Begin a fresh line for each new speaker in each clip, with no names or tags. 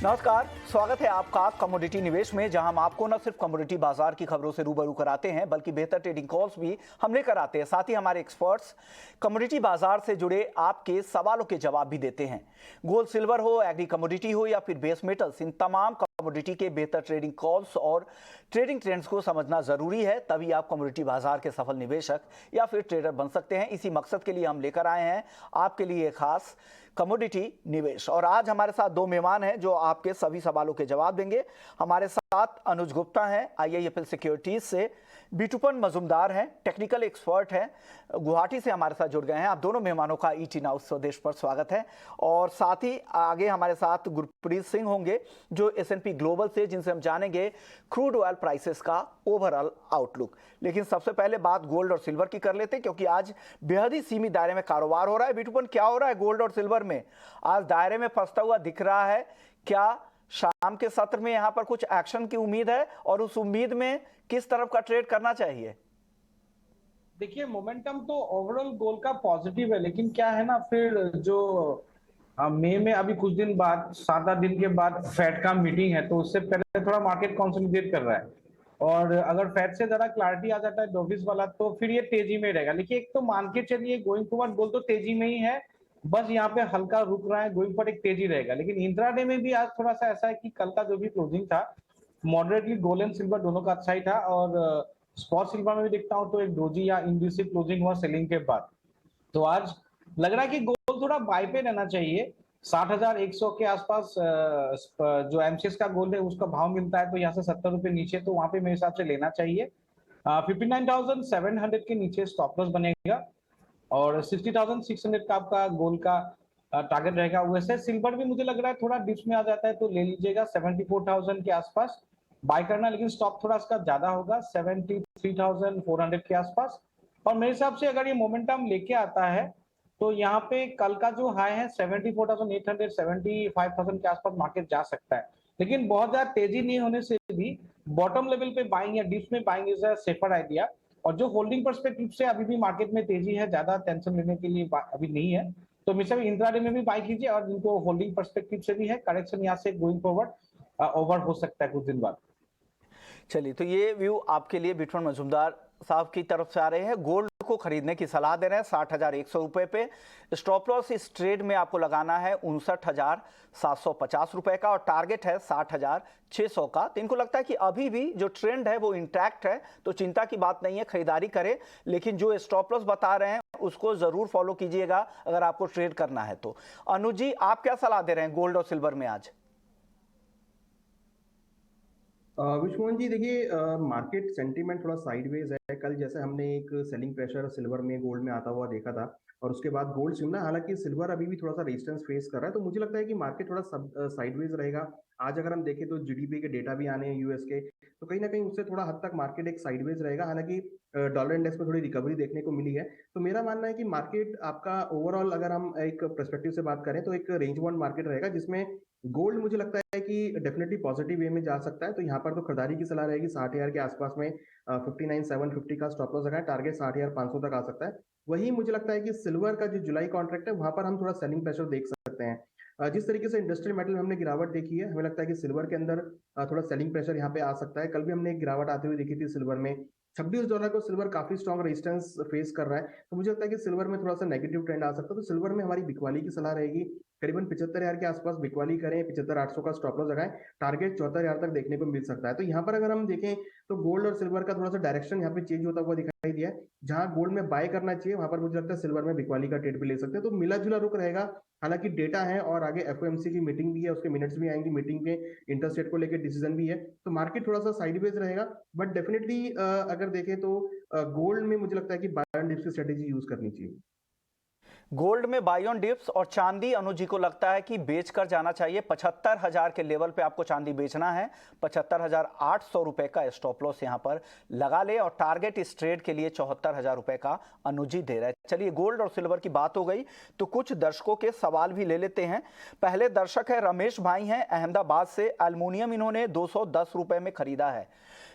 नमस्कार, स्वागत है आपका कमोडिटी निवेश में, जहां हम आपको न सिर्फ कमोडिटी बाजार की खबरों से रूबरू कराते हैं बल्कि बेहतर ट्रेडिंग कॉल्स भी हम लेकर आते हैं। साथ ही हमारे एक्सपर्ट्स कमोडिटी बाजार से जुड़े आपके सवालों के जवाब भी देते हैं। गोल्ड सिल्वर हो, एग्री कमोडिटी हो या फिर बेस मेटल्स, इन तमाम कमोडिटी के बेहतर ट्रेडिंग कॉल्स और ट्रेडिंग ट्रेंड्स को समझना जरूरी है, तभी आप कमोडिटी बाजार के सफल निवेशक या फिर ट्रेडर बन सकते हैं। इसी मकसद के लिए हम लेकर आए हैं आपके लिए खास कमोडिटी निवेश। और आज हमारे साथ दो मेहमान हैं जो आपके सभी सवालों के जवाब देंगे। हमारे साथ अनुज गुप्ता हैं, IIFL सिक्योरिटीज से, बिटूपन मजुमदार हैं, टेक्निकल एक्सपर्ट हैं, गुवाहाटी से हमारे साथ जुड़ गए हैं। आप दोनों मेहमानों का ET नाउ स्वदेश पर स्वागत है। और साथ ही आगे हमारे साथ गुरप्रीत सिंह होंगे जो S&P ग्लोबल से, जिनसे हम जानेंगे क्रूड ऑयल प्राइसेस का ओवरऑल आउटलुक। लेकिन सबसे पहले बात गोल्ड और सिल्वर की कर लेते हैं, क्योंकि आज बेहद ही सीमित दायरे में कारोबार हो रहा है। बिटूपन, क्या हो रहा है गोल्ड और सिल्वर में? आज दायरे में फंसता हुआ दिख रहा है। क्या शाम के सत्र में यहां पर कुछ एक्शन की उम्मीद है और उस उम्मीद में किस तरफ का ट्रेड करना चाहिए?
देखिए, मोमेंटम तो ओवरऑल गोल्ड का पॉजिटिव है, लेकिन क्या है ना, फिर जो मई में अभी कुछ दिन बाद 7-8 दिन के बाद फेड का मीटिंग है, तो उससे पहले थोड़ा मार्केट कंसोलिडेट कर रहा है। और अगर फेड से ज्यादा क्लैरिटी आ जाता है डोविस वाला, तो फिर ये तेजी में रहेगा। लेकिन एक तो मान के चलिए, गोइंग फॉरवर्ड गोल्ड तो तेजी में ही है, बस यहाँ पे हल्का रुक रहा है। गोइंग फॉरवर्ड एक तेजी रहेगा, लेकिन इंट्राडे में भी आज थोड़ा सा ऐसा है कि कल का जो भी क्लोजिंग था, मॉडरेटली गोल्ड एंड सिल्वर दोनों का अच्छा ही था। और स्पॉट सिल्वर में भी देखता हूँ तो एक डोजी या इंड्यूसिव क्लोजिंग हुआ सेलिंग के बाद। तो आज लग रहा है कि गोल्ड थोड़ा बाय पे रहना चाहिए। 60,100 के आसपास जो एमसीएक्स का गोल्ड है उसका भाव मिलता है, तो यहाँ से 70 रुपए नीचे, तो वहां पे मेरे हिसाब से लेना चाहिए। 59,700 के नीचे स्टॉप लॉस बनेगा और 60,600 का आपका गोल्ड का टारगेट रहेगा। वैसे सिल्वर भी मुझे लग रहा है थोड़ा डिप्स में आ जाता है, तो ले लीजिएगा 74,000 के आसपास बाय करना, लेकिन स्टॉप थोड़ा इसका ज्यादा होगा 73,400 के आसपास। और मेरे हिसाब से अगर ये मोमेंटम लेके आता है तो यहाँ पे कल का जो हाई है 74,800, 75,000 के आसपास मार्केट जा सकता है। लेकिन बहुत ज्यादा तेजी नहीं होने से भी बॉटम लेवल पे बाइंग या डिप्स में buying is a safer idea. और जो होल्डिंग पर्सपेक्टिव से अभी भी मार्केट में तेजी है, ज्यादा टेंशन लेने के लिए अभी नहीं है, तो हमेशा इंट्राडे में भी बाई कीजिए। और जिनको होल्डिंग पर्सपेक्टिव से भी है, करेक्शन यहाँ से गोइंग फॉरवर्ड ओवर हो सकता है कुछ दिन बाद।
चलिए, तो ये व्यू आपके लिए बिटूपन मजुमदार साहब की तरफ से आ रहे हैं। गोल्ड को खरीदने की सलाह दे रहे हैं 60,100 रुपए पे। स्टॉप लॉस इस ट्रेड में आपको लगाना है 59,750 रुपए का और टारगेट है 60,600 का। तो इनको लगता है कि अभी भी जो ट्रेंड है वो इंटैक्ट है, तो चिंता की बात नहीं है, खरीदारी करें। लेकिन जो स्टॉप लॉस बता रहे हैं उसको जरूर फॉलो कीजिएगा अगर आपको ट्रेड करना है तो। अनुज जी, आप क्या सलाह दे रहे हैं गोल्ड और सिल्वर में आज?
विश्वमोहन जी, देखिए, मार्केट सेंटीमेंट थोड़ा साइडवेज है। कल जैसे हमने एक सेलिंग प्रेशर सिल्वर में, गोल्ड में आता हुआ देखा था, और उसके बाद गोल्ड सिमला, हालांकि सिल्वर अभी भी थोड़ा सा रेजिस्टेंस फेस कर रहा है, तो मुझे लगता है कि मार्केट थोड़ा साइडवेज रहेगा। आज अगर हम देखें तो जीडीपी के डेटा भी आने हैं यूएस के, तो कहीं ना कहीं उससे थोड़ा हद तक मार्केट एक साइडवेज रहेगा। हालांकि डॉलर इंडेक्स में थोड़ी रिकवरी देखने को मिली है, तो मेरा मानना है कि मार्केट आपका ओवरऑल, अगर हम एक पर्सपेक्टिव से बात करें, तो एक रेंज बाउंड मार्केट रहेगा, जिसमें गोल्ड मुझे लगता है कि डेफिनेटली पॉजिटिव वे में जा सकता है। तो यहाँ पर तो खरीदारी की सलाह रहेगी 60,000 के आसपास में। 59,750 का स्टॉप लॉस लगाए, टारगेट 60,500 तक आ सकता है। वही मुझे लगता है कि सिल्वर का जो जुलाई कॉन्ट्रैक्ट है, वहां पर हम थोड़ा सेलिंग प्रेशर देख सकते हैं। जिस तरीके से इंडस्ट्रियल मेटल में हमने गिरावट देखी है, हमें लगता है कि सिल्वर के अंदर थोड़ा सेलिंग प्रेशर यहाँ पे आ सकता है। कल भी हमने एक गिरावट आते हुए देखी थी सिल्वर में। $26 को सिल्वर काफी स्ट्रॉन्ग रेजिस्टेंस फेस कर रहा है, तो मुझे लगता है कि सिल्वर में थोड़ा सा नेगेटिव ट्रेंड आ सकता है। तो सिल्वर में हमारी बिकवाली की सलाह रहेगी, करीबन 75,000 के आसपास बिकवाली करें, 75,800 का स्टॉप लॉस लगाएं, टारगेट 74,000 तक देखने को मिल सकता है। तो यहाँ पर अगर हम देखें तो गोल्ड और सिल्वर का थोड़ा सा डायरेक्शन यहाँ पे चेंज होता हुआ दिखाई दिया है। जहां गोल्ड में बाय करना चाहिए, वहां पर मुझे लगता है सिल्वर में बिकवाली का ट्रेड भी ले सकते हैं। तो मिला जुला रुक रहेगा। हालांकि डेटा है और आगे एफओएमसी की मीटिंग भी है, उसके मिनट्स भी आएंगी, मीटिंग के इंटरेस्ट रेट को लेकर डिसीजन भी है, तो मार्केट थोड़ा सा साइडवेज रहेगा। बट डेफिनेटली अगर देखें तो गोल्ड में मुझे लगता है कि बाय एंड डिप्स की स्ट्रेटेजी यूज करनी चाहिए।
गोल्ड में बाई ऑन डिप्स और चांदी, अनुज जी को लगता है कि बेचकर जाना चाहिए। 75,000 के लेवल पे आपको चांदी बेचना है। 75,800 रुपए का स्टॉप लॉस यहां पर लगा ले और टारगेट इस ट्रेड के लिए 74,000 रुपए का अनुज जी दे रहे हैं। चलिए, गोल्ड और सिल्वर की बात हो गई तो कुछ दर्शकों के सवाल भी ले लेते हैं। पहले दर्शक है रमेश भाई हैं अहमदाबाद से। एल्युमिनियम इन्होंने 210 रुपए में खरीदा है।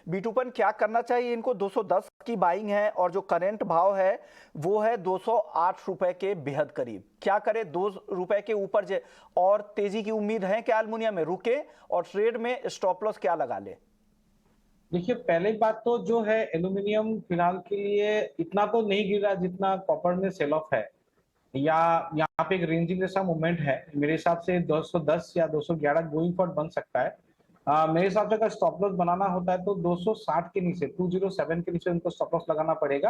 बीटूपन क्या करना चाहिए इनको? 210 की बाइंग है और जो करंट भाव है वो है 208 रुपए के बेहद करीब। क्या करे? 2 रुपए के ऊपर और तेजी की उम्मीद है क्या एल्युमिनियम में? रुके और ट्रेड में स्टॉप लॉस क्या लगा ले?
देखिए, पहली बात तो जो है एल्यूमिनियम फिलहाल के लिए इतना तो नहीं गिरा जितना कॉपर में सेल ऑफ है, या यहाँ पे एक रेंजिंग जैसा मूवमेंट है। मेरे हिसाब से 210 या 211 गोइंग फॉर बन सकता है। मेरे हिसाब से अगर स्टॉप लॉस बनाना होता है तो 260 के नीचे 207 के नीचे उनको स्टॉप लॉस लगाना पड़ेगा।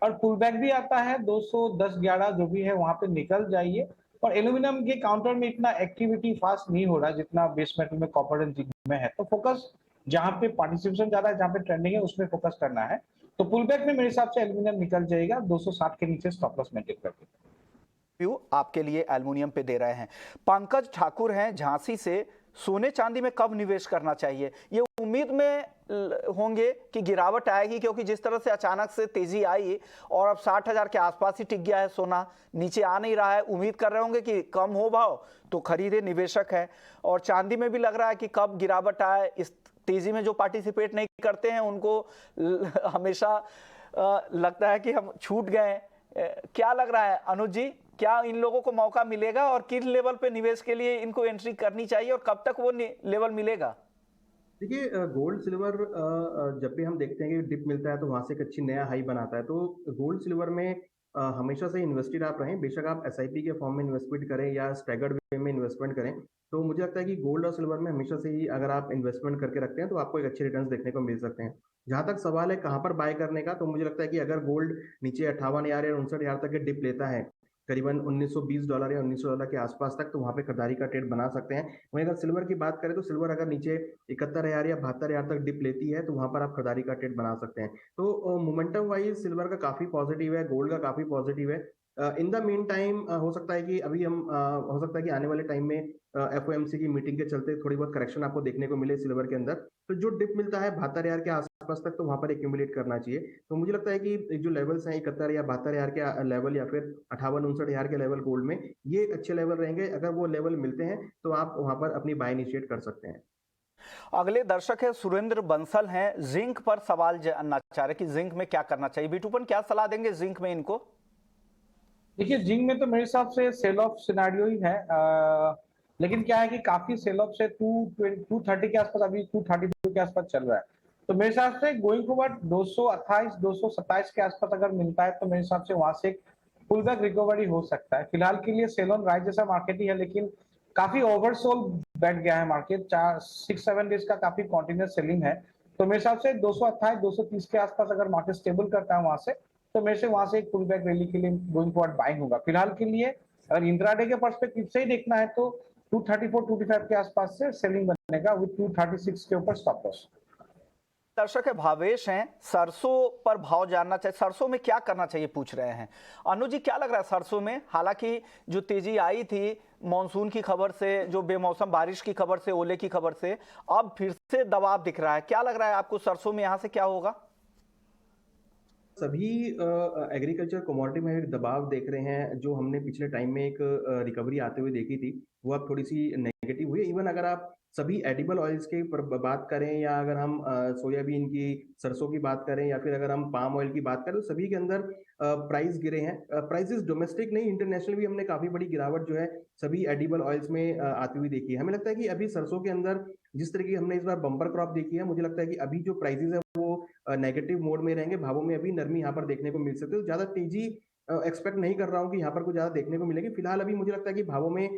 और पुल बैक भी आता है 210-11 जो भी है वहां पे निकल जाइए। और एल्यूमिनियम के काउंटर में इतना एक्टिविटी फास्ट नहीं हो रहा जितना बेस मेटल में कॉपर एंड जिंक में है, तो फोकस जहां पे पार्टिसिपेशन ज्यादा है, जहां पे ट्रेंडिंग है, उसमें फोकस करना है। तो पुल बैक में मेरे हिसाब से एल्यूमिनियम निकल जाएगा 260 के नीचे स्टॉप लॉस मेंटेन करके।
व्यू आपके लिए एल्युमिनियम पे दे रहे हैं। पंकज ठाकुर हैं झांसी से, सोने चांदी में कब निवेश करना चाहिए? ये उम्मीद में होंगे कि गिरावट आएगी, क्योंकि जिस तरह से अचानक से तेजी आई और अब 60,000 के आसपास ही टिक गया है सोना, नीचे आ नहीं रहा है। उम्मीद कर रहे होंगे कि कम हो भाव तो खरीदे, निवेशक है। और चांदी में भी लग रहा है कि कब गिरावट आए। इस तेजी में जो पार्टिसिपेट नहीं करते हैं उनको हमेशा लगता है कि हम छूट गए। क्या लग रहा है अनुज जी, क्या इन लोगों को मौका मिलेगा और किस लेवल पे निवेश के लिए इनको एंट्री करनी चाहिए और कब तक वो लेवल मिलेगा?
देखिए, गोल्ड सिल्वर जब भी हम देखते हैं कि डिप मिलता है तो वहां से एक अच्छी नया हाई बनाता है, तो गोल्ड सिल्वर में हमेशा से इन्वेस्टेड आप रहें। बेशक आप एसआईपी के फॉर्म में इन्वेस्टमेंट करें या स्टैगर्ड वे में इन्वेस्टमेंट करें, तो मुझे लगता है कि गोल्ड और सिल्वर में हमेशा से ही अगर आप इन्वेस्टमेंट करके रखते हैं तो आपको एक अच्छे रिटर्न्स देखने को मिल सकते हैं। जहां तक सवाल है कहाँ पर बाय करने का, तो मुझे लगता है कि अगर गोल्ड नीचे 58,000 या 59,000 तक के डिप लेता है, करीबन $1,920 या $1,900 के आसपास तक, तो वहां पे खरीदारी का ट्रेड बना सकते हैं। वहीं अगर सिल्वर की बात करें तो सिल्वर अगर नीचे 71,000 या 72,000 तक डिप लेती है तो वहां पर आप खरीदारी का ट्रेड बना सकते हैं। तो मोमेंटम वाइज सिल्वर का काफी पॉजिटिव है, गोल्ड का काफी पॉजिटिव है। इन द मीन टाइम हो सकता है कि अभी हम हो सकता है कि आने वाले टाइम में एफओएमसी की मीटिंग के चलते थोड़ी बहुत करेक्शन आपको देखने को मिले सिल्वर के अंदर। तो जो डिप मिलता है 72,000 के आसपास तक, तो वहां पर एक्यूमुलेट करना चाहिए। तो मुझे लगता है कि जो लेवल्स हैं 71 या 72,000 के लेवल या फिर 58-59,000 के लेवल गोल्ड में, ये अच्छे लेवल रहेंगे। अगर वो लेवल मिलते हैं तो आप वहां पर अपनी बाय इनिशिएट कर सकते हैं।
अगले दर्शक है सुरेंद्र बंसल हैं, जिंक पर सवाल जानना चाह रहे कि जिंक में क्या करना चाहिए। बीटूपन क्या सलाह देंगे जिंक में इनको?
देखिए, जिंक में तो मेरे हिसाब से सेल ऑफ सिनेरियो ही है। लेकिन क्या है कि काफी सेल ऑफ से 230 के आसपास, अभी 232 के आसपास चल रहा है। तो मेरे हिसाब से गोइंग फॉरवर्ड 228 227 के आसपास अगर मिलता है तो मेरे हिसाब से वहां से पुल बैक रिकवरी हो सकता है। फिलहाल के लिए सेल ऑन राइज जैसा मार्केट ही है, लेकिन काफी ओवरसोल्ड बैठ गया है मार्केट। 6-7 डेज का काफी कॉन्टिन्यूस सेलिंग है। तो मेरे हिसाब से 228 230 के आसपास अगर मार्केट स्टेबल करता है वहां से, तो मेरे से वहां से एक पुल बैक रैली के लिए गोइंग फॉरवर्ड बाइंग होगा। फिलहाल के लिए अगर इंट्राडे के पर्सपेक्टिव से ही देखना है तो 234-235 के आसपास से सेलिंग बनेगा विद 236 के ऊपर स्टॉप लॉस।
दर्शक है भावेश हैं, सरसों पर भाव जानना चाहिए, सरसों में क्या करना चाहिए पूछ रहे हैं। अनु जी क्या लग रहा है सरसों में? हालांकि जो तेजी आई थी मॉनसून की खबर से, जो बेमौसम बारिश की खबर से, ओले की खबर से, अब फिर से दबाव दिख रहा है। क्या लग रहा है आपको सरसों में यहाँ से क्या होगा?
सभी एग्रीकल्चर कमोडिटी में एक दबाव देख रहे हैं। जो हमने पिछले टाइम में एक रिकवरी आते हुए देखी थी, वो अब थोड़ी सी नेगेटिव हुई है। इवन अगर आप सभी एडिबल ऑयल्स की बात करें, या अगर हम सोयाबीन की, सरसों की बात करें, या फिर अगर हम पाम ऑयल की बात करें, तो सभी के अंदर प्राइस गिरे हैं। प्राइसेस डोमेस्टिक नहीं, इंटरनेशनल भी हमने काफी बड़ी गिरावट जो है सभी एडिबल ऑयल्स में आती हुई देखी है। हमें लगता है कि अभी सरसों के अंदर जिस तरीके की हमने इस बार बम्पर क्रॉप देखी है, मुझे लगता है कि अभी जो प्राइसेस है वो नेगेटिव मोड में रहेंगे। भावों में अभी नरमी यहाँ पर देखने को मिल सकती है। तो ज्यादा तेजी एक्सपेक्ट नहीं कर रहा हूँ कि यहाँ पर कुछ ज्यादा देखने को मिलेगी। फिलहाल अभी मुझे लगता है कि भावों में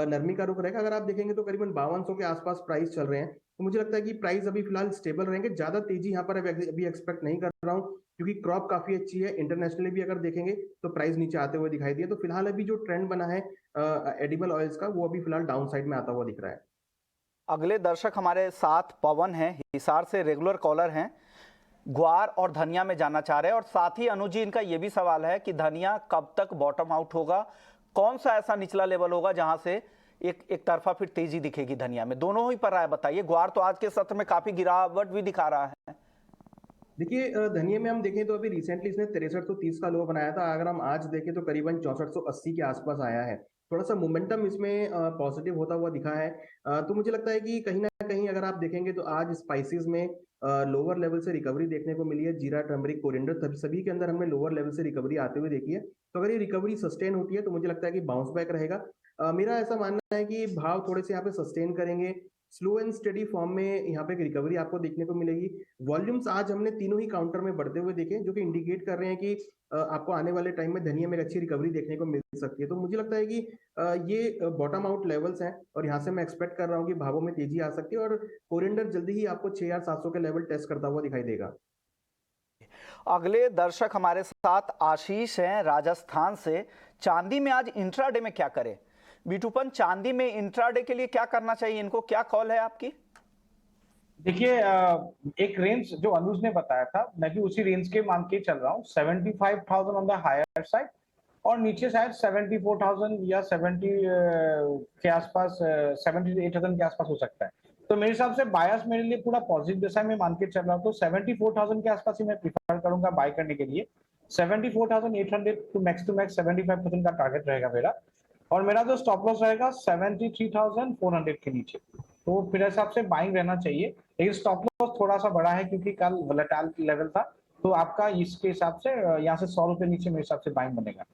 नरमी का रुख रहेगा। अगर आप देखेंगे तो करीबन 5200 के आसपास प्राइस चल रहे हैं, तो मुझे लगता है कि प्राइस अभी फिलहाल स्टेबल रहेंगे। ज्यादा तेजी यहाँ पर अभी एक्सपेक्ट नहीं कर रहा हूँ, क्योंकि क्रॉप काफी अच्छी है। इंटरनेशनली भी अगर देखेंगे तो प्राइस नीचे आते हुए दिखाई दिए। तो फिलहाल अभी जो ट्रेंड बना है एडिबल ऑयल्स का, वो अभी फिलहाल डाउन साइड में आता हुआ दिख रहा है।
अगले दर्शक हमारे साथ पवन हैं, हिसार से रेगुलर कॉलर हैं, ग्वार और धनिया में जानना चाह रहे हैं। और साथ ही अनुज जी इनका यह भी सवाल है कि धनिया कब तक बॉटम आउट होगा, कौन सा ऐसा निचला लेवल होगा जहां से एक तरफा फिर तेजी दिखेगी धनिया में? दोनों ही पर राय बताइए। ग्वार तो आज के सत्र में काफी गिरावट भी दिखा रहा है।
देखिए, धनिया में हम देखें तो अभी रिसेंटली इसने 6330 का लो बनाया था। अगर हम आज देखें तो करीबन 6480 के आसपास आया है। थोड़ा सा मोमेंटम इसमें पॉजिटिव होता हुआ दिखा है। तो मुझे लगता है कि कहीं ना कहीं अगर आप देखेंगे तो आज स्पाइसेस में लोअर लेवल से रिकवरी देखने को मिली है। जीरा, टर्मरिक, कोरिएंडर सभी के अंदर हमने लोअर लेवल से रिकवरी आते हुए देखी है। तो अगर ये रिकवरी सस्टेन होती है तो मुझे लगता है कि बाउंस बैक रहेगा। मेरा ऐसा मानना है कि भाव थोड़े से यहाँ पे सस्टेन करेंगे। स्लो एंड स्टडी फॉर्म में यहाँ पे एक रिकवरी आपको देखने को मिलेगी। वॉल्यूम्स आज हमने तीनों ही काउंटर में बढ़ते हुए देखे, जो कि इंडिकेट कर रहे हैं कि आपको आने वाले टाइम में धनिया में एक अच्छी रिकवरी देखने को मिल सकती है। तो मुझे लगता है कि ये बॉटम आउट लेवल्स हैं और यहाँ से मैं एक्सपेक्ट कर रहा हूँ कि भावों में तेजी आ सकती है और कोरिएंडर जल्दी ही आपको 6700 के लेवल टेस्ट करता हुआ दिखाई देगा।
अगले दर्शक हमारे साथ आशीष हैं राजस्थान से। चांदी में आज इंट्राडे में क्या करें? बिटूपन, चांदी में इंट्राडे के लिए क्या करना चाहिए इनको, क्या कॉल है आपकी?
देखिए एक रेंज जो अनुज ने बताया था, मैं भी उसी रेंज के मान के चल रहा हूँ। 75,000 ऑन द हायर साइड और नीचे शायद 74,000 या 70 के आसपास, 78,000 के आसपास हो सकता है। तो मेरे हिसाब से बायस मेरे लिए पूरा पॉजिटिव दिशा में मान के चल रहा हूँ। तो 74,000 के आसपास ही मैं प्रीफर करूंगा बाय करने के लिए। 74,800 टू मैक्स 75,000 का टारगेट रहेगा मेरा। और मेरा जो स्टॉप लॉस रहेगा 73,400 के नीचे। तो फिर हिसाब से बाइंग रहना चाहिए, लेकिन स्टॉप लॉस थोड़ा सा बड़ा है क्योंकि कल वोलेटाइल लेवल था। तो आपका इसके हिसाब से यहाँ से 100 रुपए नीचे मेरे हिसाब से बाइंग बनेगा।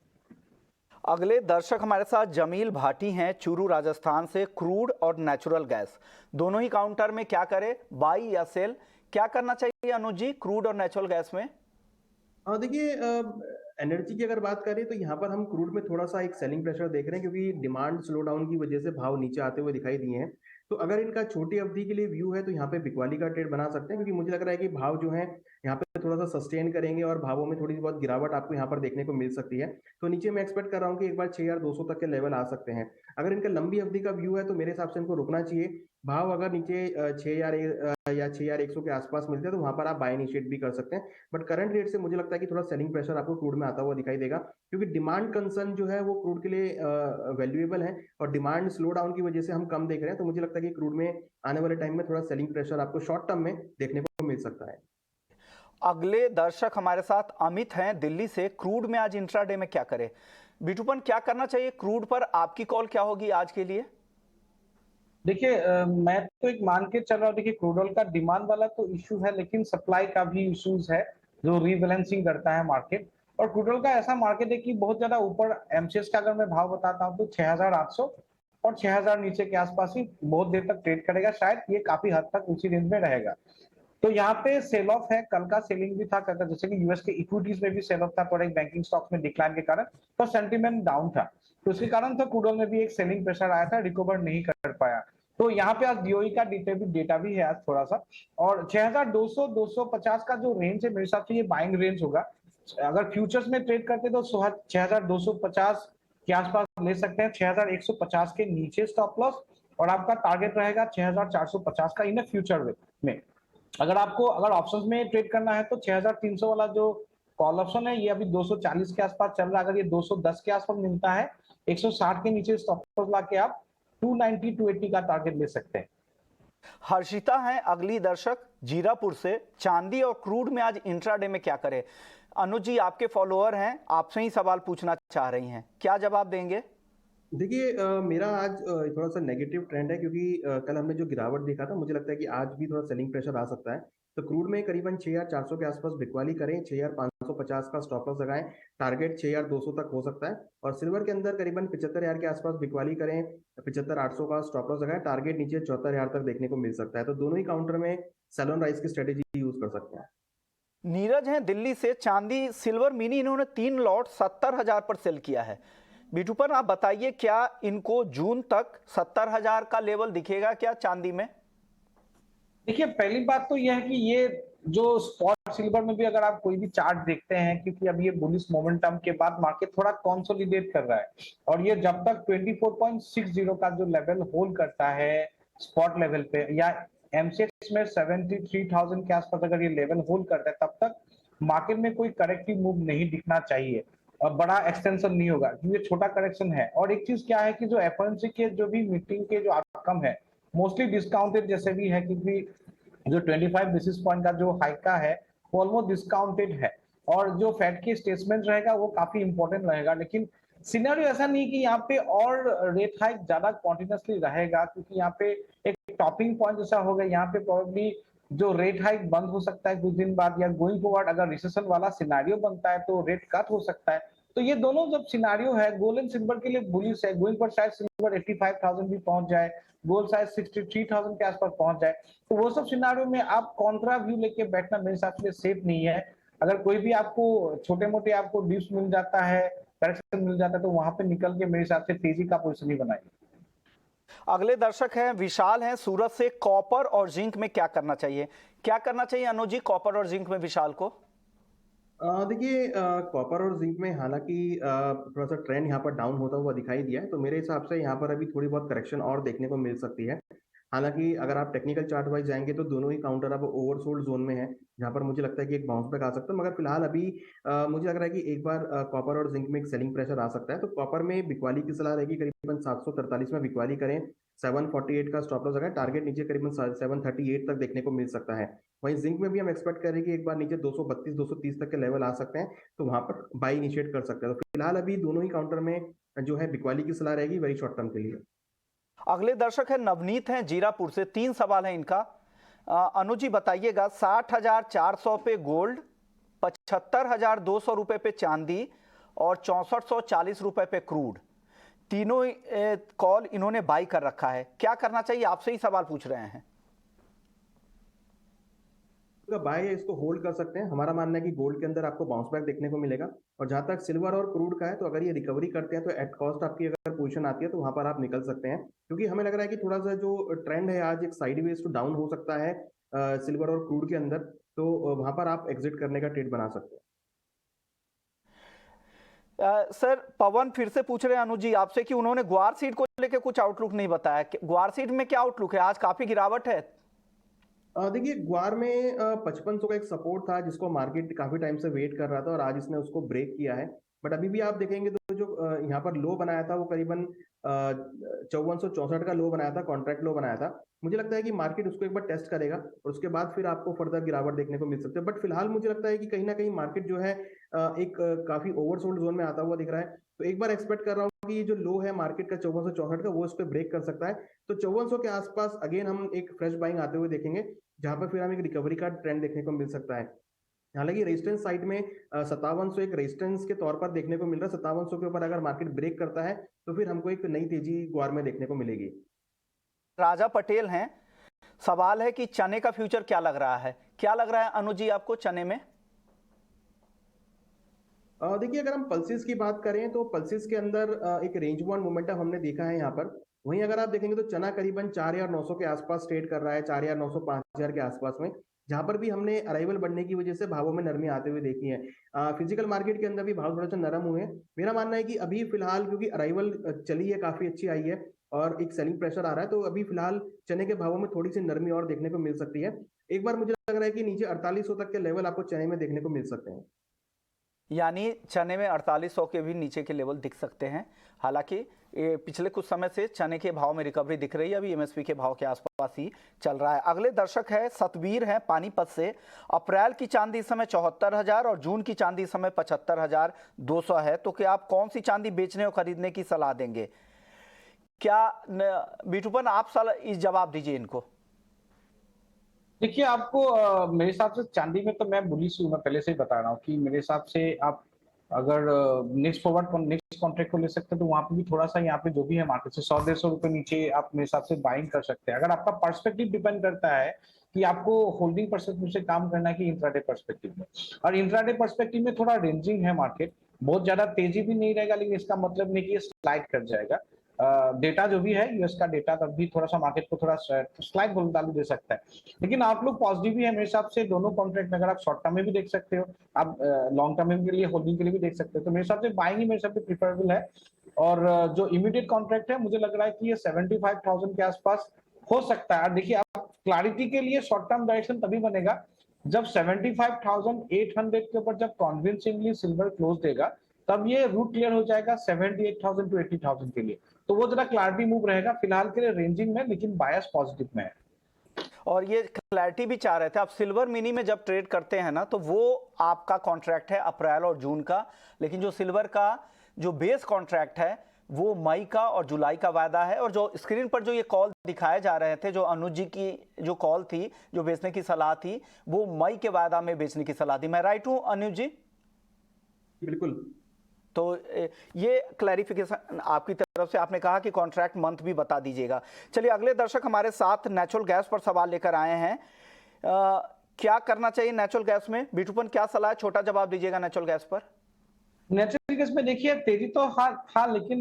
अगले दर्शक हमारे साथ जमील भाटी हैं चूरू राजस्थान से। क्रूड और नेचुरल गैस दोनों ही काउंटर में क्या करें, बाई या सेल, क्या करना चाहिए अनुज जी क्रूड और नेचुरल गैस में?
देखिए एनर्जी की अगर बात करें तो यहाँ पर हम क्रूड में थोड़ा सा एक सेलिंग प्रेशर देख रहे हैं, क्योंकि डिमांड स्लो डाउन की वजह से भाव नीचे आते हुए दिखाई दिए हैं। तो अगर इनका छोटी अवधि के लिए व्यू है तो यहाँ पे बिकवाली का ट्रेड बना सकते हैं, क्योंकि मुझे लग रहा है कि भाव जो है यहाँ पे थोड़ा सा सस्टेन करेंगे और भावों में थोड़ी बहुत गिरावट आपको यहाँ पर देखने को मिल सकती है। तो नीचे मैं एक्सपेक्ट कर रहा हूँ कि एक बार 6200 तक के लेवल आ सकते हैं। अगर इनका लंबी अवधि का व्यू है तो मेरे हिसाब से इनको रुकना चाहिए। भाव अगर नीचे 6000 या 6100 के आसपास मिलते हैं तो वहां पर आप बाय इनिशिएट भी कर सकते हैं। बट करंट रेट से मुझे लगता है कि थोड़ा सेलिंग प्रेशर आपको क्रूड में आता हुआ दिखाई देगा, क्योंकि डिमांड कंसर्न जो है वो क्रूड के लिए वैल्यूएबल है और डिमांड स्लो डाउन की वजह से हम कम देख रहे हैं। तो मुझे लगता है कि क्रूड में आने वाले टाइम में थोड़ा सेलिंग प्रेशर आपको शॉर्ट टर्म में देखने को मिल सकता है।
अगले दर्शक हमारे साथ अमित हैं दिल्ली से। क्रूड में आज इंट्राडे में क्या करें? बिटूपन, क्या करना चाहिए क्रूड पर? आपकी कॉल क्या होगी आज के लिए?
देखिए मैं तो एक मान के चल रहा हूँ। देखिए क्रूड ऑयल का डिमांड वाला तो इशू है, लेकिन सप्लाई का भी इश्यूज है जो रीबैलेंसिंग करता है मार्केट। और क्रूड ऑयल का ऐसा मार्केट है कि बहुत ज्यादा ऊपर एमसीएक्स का अगर मैं भाव बताता हूँ तो 6,800 और 6,000 नीचे के आसपास ही बहुत देर तक ट्रेड करेगा। शायद ये काफी हद तक उसी रेंज में रहेगा। तो यहाँ पे सेल ऑफ है, कल का सेलिंग भी था, जैसे कि यूएस के इक्विटीज में भी सेल ऑफ था थोड़ा, एक बैंकिंग स्टॉक्स में डिक्लाइन के कारण, तो सेंटीमेंट डाउन था। तो उसके कारण तो क्रूड ऑयल में भी एक सेलिंग प्रेशर आया था, रिकवर नहीं कर पाया। तो यहाँ पे आज डीओई का डेटा भी है आज थोड़ा सा। और 6,200 250 का जो रेंज है मेरे हिसाब से ये बाइंग रेंज होगा। अगर फ्यूचर्स में ट्रेड करते तो 6,250 के आसपास ले सकते हैं। 6,150 के नीचे स्टॉप लॉस और आपका टारगेट रहेगा 6,450 का इन फ्यूचर में। अगर ऑप्शंस में ट्रेड करना है तो 6,300 वाला जो कॉल ऑप्शन है ये अभी 240 के आसपास चल रहा है। अगर ये 210 के आसपास मिलता है, 160 के नीचे स्टॉप लॉस लाके आप 290 280 का टारगेट ले सकते हैं।
हर्षिता हैं अगली दर्शक जीरापुर से। चांदी और क्रूड में आज इंट्राडे में क्या करें? अनुज जी आपके फॉलोअर हैं, आपसे ही सवाल पूछना चाह रही हैं, क्या जवाब देंगे?
देखिए मेरा आज थोड़ा सा नेगेटिव ट्रेंड है, क्योंकि कल हमने जो गिरावट देखा था, मुझे लगता है कि आज भी थोड़ा सेलिंग प्रेशर आ सकता है। तो क्रूड में करीबन 6,400 के आसपास बिकवाली करें, 6,550 का स्टॉप लॉस लगाएं, टारगेट 6,200 तक हो सकता है। और सिल्वर के अंदर करीबन 75,000 के आसपास बिकवाली करें, 75,800 का स्टॉप लॉस लगाएं, टारगेट नीचे 74,000 तक देखने को मिल सकता है। तो दोनों ही काउंटर में सेल ऑन राइज की स्ट्रेटेजी यूज कर सकते हैं।
नीरज हैं दिल्ली से। चांदी सिल्वर मिनी इन्होंने 3 लॉट 70,000 पर सेल किया है। बिटूपन आप बताइए, क्या इनको जून तक 70,000 का लेवल दिखेगा क्या चांदी में?
देखिए पहली बात तो यह है कि ये जो स्पॉट सिल्वर में भी अगर आप कोई भी चार्ट देखते हैं, क्योंकि अब ये बुलिश मोमेंटम के बाद मार्केट थोड़ा कंसोलिडेट कर रहा है और ये जब तक 24.60 का जो लेवल होल्ड करता है स्पॉट लेवल पे, या एमसीएक्स में 73,000 के आसपास अगर ये लेवल होल्ड करता है, तब तक मार्केट में कोई करेक्टिव मूव नहीं दिखना चाहिए और बड़ा एक्सटेंशन नहीं होगा, क्योंकि ये छोटा करेक्शन है। और एक चीज क्या है कि जो एफओएमसी के जो भी मीटिंग के जो आउटकम है मोस्टली डिस्काउंटेड जैसे भी है, क्योंकि जो 25 बेसिस पॉइंट का जो हाइक का है वो ऑलमोस्ट डिस्काउंटेड है। और जो फेड की स्टेटमेंट रहेगा वो काफी इंपॉर्टेंट रहेगा, लेकिन सिनेरियो ऐसा नहीं कि यहाँ पे और रेट हाइक ज्यादा कॉन्टिन्यूसली रहेगा, क्योंकि यहाँ पे एक टॉपिंग पॉइंट जैसा होगा। यहाँ पे प्रोबेबली जो रेट हाइक बंद हो सकता है कुछ दिन बाद, या गोइंग फॉरवर्ड अगर रिसेशन वाला सिनेरियो बनता है तो रेट कट हो सकता है। तो ये दोनों जब सिनेरियो है, गोल्ड एंड सिल्वर के लिए बुलिश है। गोइंग पर शायद सिल्वर 85,000 भी पहुंच जाए, गोल्ड शायद 63,000 के आसपास पहुंच जाए। तो वो सब सिनेरियो में आप कॉन्ट्रा व्यू लेके बैठना मेरे हिसाब से सेफ नहीं है। अगर कोई भी आपको छोटे मोटे आपको डिप्स मिल जाता है, करेक्शन मिल जाता है, तो वहां पे निकल के मेरे हिसाब से तेजी का पोजीशन ही बनाइए।
अगले दर्शक हैं विशाल हैं सूरत से। कॉपर और जिंक में क्या करना चाहिए, क्या करना चाहिए अनुज जी कॉपर और जिंक में विशाल को?
देखिए, कॉपर और जिंक में हालांकि थोड़ा सा ट्रेंड यहाँ पर डाउन होता हुआ दिखाई दिया है, तो मेरे हिसाब से यहाँ पर अभी थोड़ी बहुत करेक्शन और देखने को मिल सकती है। हालांकि अगर आप टेक्निकल चार्ट वाइज जाएंगे तो दोनों ही काउंटर अब ओवरसोल्ड जोन में है, जहां पर मुझे लगता है कि एक बाउंस बैक आ सकता है। मगर फिलहाल अभी मुझे लग रहा है कि एक बार कॉपर और जिंक में एक सेलिंग प्रेशर आ सकता है। तो कॉपर में बिकवाली की सलाह रहेगी, करीबन 743 में बिकवाली करें, 748 का स्टॉप लॉस अगर टारगेट नीचे करीबन 738 तक देखने को मिल सकता है। वहीं जिंक में भी हम एक्सपेक्ट करें कि एक बार नीचे 232 230 तक के लेवल आ सकते हैं, तो वहां पर बाई इनिशिएट कर सकते हैं। तो फिलहाल अभी दोनों ही काउंटर में जो है बिकवाली की सलाह रहेगी वेरी शॉर्ट टर्म के लिए।
अगले दर्शक है नवनीत हैं जीरापुर से। 3 सवाल है इनका। अनुज जी बताइएगा, 60,400 पे गोल्ड, 75,200 रुपए पे चांदी और 6440 रुपए पे क्रूड, तीनों कॉल इन्होंने बाई कर रखा है, क्या करना चाहिए? आपसे ही सवाल पूछ रहे हैं।
बाय है, इसको होल्ड कर सकते हैं। हमारा मानना है कि गोल्ड के अंदर आपको बाउंस बैक देखने को मिलेगा, और जहां तक सिल्वर और क्रूड का है, तो अगर ये रिकवरी करते हैं तो एट कॉस्ट आपकी अगर पोजीशन आती है तो वहां पर आप निकल सकते हैं। क्योंकि हमें लग रहा है कि थोड़ा सा जो ट्रेंड है आज एक साइडवेज टू डाउन हो सकता है सिल्वर और क्रूड के अंदर, तो वहां पर आप एग्जिट करने का ट्रेड बना सकते हैं।
सर पवन फिर से पूछ रहे हैं अनुज जी आपसे कि उन्होंने ग्वार सीड को लेकर कुछ आउटलुक नहीं बताया। ग्वार सीड में क्या आउटलुक है? आज काफी गिरावट है।
देखिए, ग्वार में 5500 का एक सपोर्ट था जिसको मार्केट काफी टाइम से वेट कर रहा था, और आज इसने उसको ब्रेक किया है। बट अभी भी आप देखेंगे तो जो यहाँ पर लो बनाया था वो करीबन 5464 का लो बनाया था, कॉन्ट्रैक्ट लो बनाया था। मुझे लगता है कि मार्केट उसको एक बार टेस्ट करेगा और उसके बाद फिर आपको फर्दर गिरावट देखने को मिल सकती है। बट फिलहाल मुझे लगता है कि कहीं ना कहीं मार्केट जो है काफी ओवरसोल्ड जोन में आता हुआ दिख रहा है। तो एक बार एक्सपेक्ट कर रहा हूँ कि ये जो लो है मार्केट का 5464 का, वो इस पर ब्रेक कर सकता है। तो 5400 के आसपास अगेन हम एक फ्रेश बाइंग आते हुए देखेंगे, जहां पर फिर हमें एक रिकवरी का ट्रेंड देखने को मिल सकता है। हालांकि रेजिस्टेंस साइड में 5700 एक रेजिस्टेंस के तौर पर देखने को मिल रहा है। 5700 के ऊपर अगर मार्केट ब्रेक करता है तो फिर हमको एक नई तेजी ग्वार में देखने को मिलेगी।
राजा पटेल हैं। सवाल है कि चने का फ्यूचर क्या लग रहा है, क्या लग रहा है अनुज जी आपको चने में?
देखिए, अगर हम पल्सेस की बात करें तो पल्सेस के अंदर एक रेंज बाउंड मोमेंटम हमने देखा है यहाँ पर। वहीं अगर आप देखेंगे तो चना करीबन 4,900 के आसपास ट्रेड कर रहा है, 4,900 5,000 के आसपास में, जहां पर भी हमने अराइवल बढ़ने की वजह से भावों में नरमी आते हुए देखी है। फिजिकल मार्केट के अंदर भी भाव थोड़ा सा नरम हुए हैं। मेरा मानना है कि अभी फिलहाल क्योंकि अराइवल चली है, काफी अच्छी आई है और एक सेलिंग प्रेशर आ रहा है, तो अभी फिलहाल चने के भावों में थोड़ी सी नरमी और देखने को मिल सकती है। एक बार मुझे लग रहा है कि नीचे 4800 तक के लेवल आपको चने में देखने को मिल सकते हैं।
यानी चने में 4800 के भी नीचे के लेवल दिख सकते हैं। हालांकि पिछले कुछ समय से चने के भाव में रिकवरी दिख रही है, अभी एमएसपी के भाव के आसपास ही चल रहा है। अगले दर्शक है सतबीर हैं पानीपत से। अप्रैल की चांदी इस समय 74,000 और जून की चांदी इस समय 75,200 है, तो क्या आप कौन सी चांदी बेचने और खरीदने की सलाह देंगे? क्या बीटूपन आप इस जवाब दीजिए इनको।
देखिए, आपको मेरे हिसाब से चांदी में तो मैं बुलिश हूँ। मैं पहले से ही बता रहा हूँ कि मेरे हिसाब से आप अगर नेक्स्ट कॉन्ट्रैक्ट को ले सकते हैं तो वहां पे भी थोड़ा सा यहाँ पे जो भी है मार्केट से 100-150 रुपए नीचे आप मेरे हिसाब से बाइंग कर सकते हैं। अगर आपका पर्सपेक्टिव डिपेंड करता है कि आपको होल्डिंग पर्सपेक्टिव से काम करना है कि इंट्राडे पर्सपेक्टिव में, और इंट्राडे पर्सपेक्टिव में थोड़ा रेंजिंग है मार्केट, बहुत ज्यादा तेजी भी नहीं रहेगा, लेकिन इसका मतलब नहीं कि ये स्लाइड कर जाएगा। डेटा जो भी है यूएस का डेटा, तब भी थोड़ा सा मार्केट को थोड़ा स्लाइड वोलेटिलिटी दे सकता है। लेकिन आउटलुक पॉजिटिव भी है मेरे हिसाब से दोनों कॉन्ट्रैक्ट में। अगर आप शॉर्ट टर्म में भी देख सकते हो, आप लॉन्ग टर्म के लिए होल्डिंग के लिए भी देख सकते हो, तो मेरे हिसाब से बाइंग ही मेरे हिसाब से प्रिफरेबल है। और जो इमीडिएट कॉन्ट्रैक्ट है, मुझे लग रहा है कि ये 75,000 के आसपास हो सकता है। देखिए, आप क्लैरिटी के लिए शॉर्ट टर्म डायरेक्शन तभी बनेगा जब 75,800 के ऊपर जब कॉन्विंसिंगली सिल्वर क्लोज देगा, तब ये रूट क्लियर हो जाएगा 78,000 टू 80,000 के लिए, तो वो जरा क्लैरिटी मूव रहेगा। फिलहाल के लिए रेंजिंग में, लेकिन बायस पॉजिटिव में है।
और ये क्लैरिटी भी चाह रहे थे आप, सिल्वर मिनी में जब ट्रेड करते हैं ना, तो वो आपका कॉन्ट्रैक्ट है अप्रैल और जून का, लेकिन जो सिल्वर का जो बेस कॉन्ट्रैक्ट है वो मई का और जुलाई का वायदा है, और जो स्क्रीन पर जो ये कॉल दिखाए जा रहे थे, जो अनुज जी की जो कॉल थी, जो बेचने की सलाह थी, वो मई के वायदा में बेचने की सलाह थी। मैं राइट हूं अनुज जी?
बिल्कुल।
तो ये क्लैरिफिकेशन आपकी तरफ से, आपने कहा कि कॉन्ट्रैक्ट मंथ भी बता दीजिएगा। चलिए अगले दर्शक हमारे साथ नेचुरल गैस पर सवाल लेकर आए हैं। क्या करना चाहिए नेचुरल गैस में? बीटूपन क्या सलाह है? छोटा जवाब दीजिएगा नेचुरल गैस पर।
नेचुरल गैस में देखिए तेजी तो था लेकिन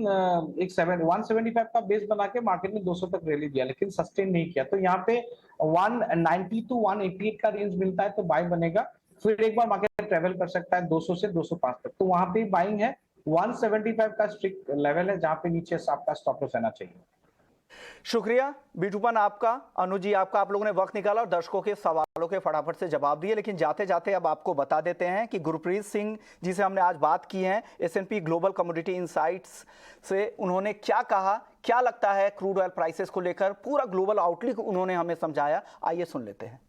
एक 175 का बेस बना के मार्केट में 200 तक रैली दिया, लेकिन सस्टेन नहीं किया। तो यहाँ पे 190 टू 188 का रेंज मिलता है तो बाय बनेगा। फिर एक बार मार्केट ट्रेवल कर सकता है 200 से 205 तक, तो वहां पे बाइंग है। 175 का स्ट्रिक्ट लेवल है जहां पे नीचे आपका स्टॉप लॉस रहना चाहिए।
शुक्रिया बीटूपन आपका, अनुज जी आपका, आप लोगों ने वक्त निकाला और दर्शकों के सवालों के फटाफट से जवाब दिए। लेकिन जाते जाते अब आपको बता देते हैं कि गुरप्रीत सिंह जी से हमने आज बात की है S&P ग्लोबल कमोडिटी इनसाइट्स से। उन्होंने क्या कहा, क्या लगता है क्रूड ऑयल प्राइसेस को लेकर, पूरा ग्लोबल आउटलुक उन्होंने हमें समझाया। आइए सुन लेते हैं।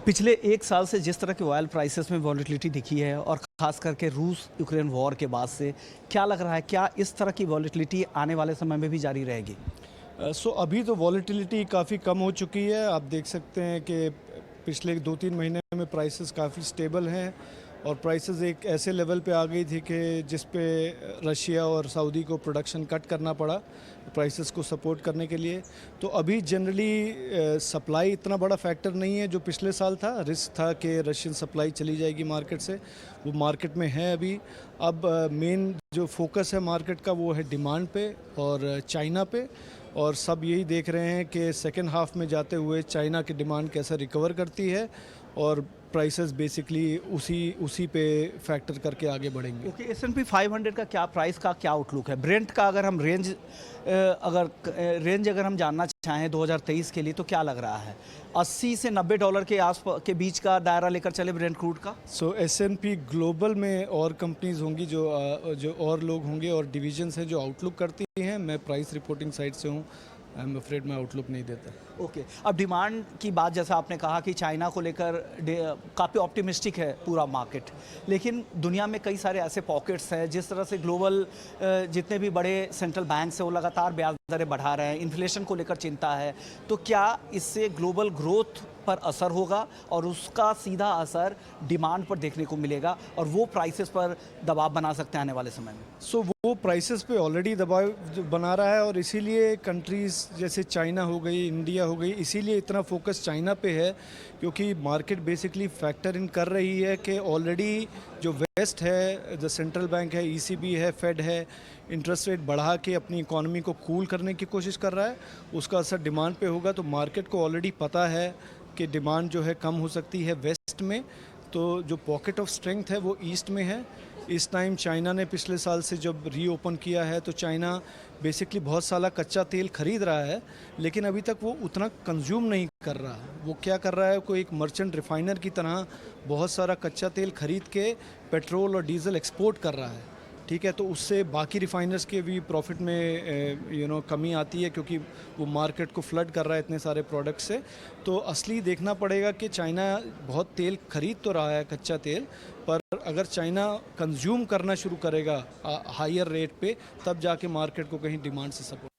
पिछले एक साल से जिस तरह के ऑयल प्राइसेस में वॉलेटिलिटी दिखी है, और खास करके रूस यूक्रेन वॉर के बाद से, क्या लग रहा है, क्या इस तरह की वॉलेटिलिटी आने वाले समय में भी जारी रहेगी?
अभी तो वॉलेटिलिटी काफ़ी कम हो चुकी है। आप देख सकते हैं कि पिछले 2-3 महीने में प्राइसेस काफ़ी स्टेबल हैं, और प्राइसेस एक ऐसे लेवल पे आ गई थी कि जिस पे रशिया और सऊदी को प्रोडक्शन कट करना पड़ा प्राइसेस को सपोर्ट करने के लिए। तो अभी जनरली सप्लाई इतना बड़ा फैक्टर नहीं है जो पिछले साल था। रिस्क था कि रशियन सप्लाई चली जाएगी मार्केट से, वो मार्केट में है अभी। अब मेन जो फोकस है मार्केट का वो है डिमांड पे और चाइना पे, और सब यही देख रहे हैं कि सेकेंड हाफ में जाते हुए चाइना की डिमांड कैसे रिकवर करती है, और प्राइसेस बेसिकली उसी पे फैक्टर करके आगे बढ़ेंगे।
ओके, S&P 500 का क्या प्राइस का क्या आउटलुक है? ब्रेंट का अगर हम रेंज अगर हम जानना चाहें 2023 के लिए, तो क्या लग रहा है? 80 से $90 के आसपास के बीच का दायरा लेकर चले ब्रेंट क्रूड का?
सो S&P ग्लोबल में और कंपनीज होंगी जो और लोग होंगे और डिविजन्स हैं जो आउटलुक करती हैं। मैं प्राइस रिपोर्टिंग साइट से हूँ, आई एम अफ्रेड मैं आउटलुक नहीं देता।
ओके, अब डिमांड की बात, जैसा आपने कहा कि चाइना को लेकर काफ़ी ऑप्टिमिस्टिक है पूरा मार्केट, लेकिन दुनिया में कई सारे ऐसे पॉकेट्स हैं, जिस तरह से ग्लोबल जितने भी बड़े सेंट्रल बैंक्स हैं वो लगातार ब्याज दरें बढ़ा रहे हैं, इन्फ्लेशन को लेकर चिंता है। तो क्या इससे ग्लोबल ग्रोथ पर असर होगा, और उसका सीधा असर डिमांड पर देखने को मिलेगा, और वो प्राइसेस पर दबाव बना सकते हैं आने वाले समय में?
सो वो प्राइसेस पे ऑलरेडी दबाव बना रहा है, और इसीलिए कंट्रीज़ जैसे चाइना हो गई, इंडिया हो गई, इसीलिए इतना फोकस चाइना पे है, क्योंकि मार्केट बेसिकली फैक्टर इन कर रही है कि ऑलरेडी जो वेस्ट है, जो सेंट्रल बैंक है, ECB है, फेड है, इंटरेस्ट रेट बढ़ा के अपनी इकोनॉमी को कूल करने की कोशिश कर रहा है। उसका असर डिमांड पे होगा। तो मार्केट को ऑलरेडी पता है कि डिमांड जो है कम हो सकती है वेस्ट में, तो जो पॉकेट ऑफ स्ट्रेंथ है वो ईस्ट में है। इस टाइम चाइना ने पिछले साल से जब रीओपन किया है, तो चाइना बेसिकली बहुत सारा कच्चा तेल खरीद रहा है, लेकिन अभी तक वो उतना कंज्यूम नहीं कर रहा है। वो क्या कर रहा है, कोई एक मर्चेंट रिफाइनर की तरह बहुत सारा कच्चा तेल खरीद के पेट्रोल और डीजल एक्सपोर्ट कर रहा है। ठीक है, तो उससे बाकी रिफाइनर्स के भी प्रॉफिट में कमी आती है, क्योंकि वो मार्केट को फ्लड कर रहा है इतने सारे प्रोडक्ट से। तो असली देखना पड़ेगा कि चाइना बहुत तेल खरीद तो रहा है, कच्चा तेल, पर अगर चाइना कंज्यूम करना शुरू करेगा हायर रेट पे, तब जाके मार्केट को कहीं डिमांड से सपोर्ट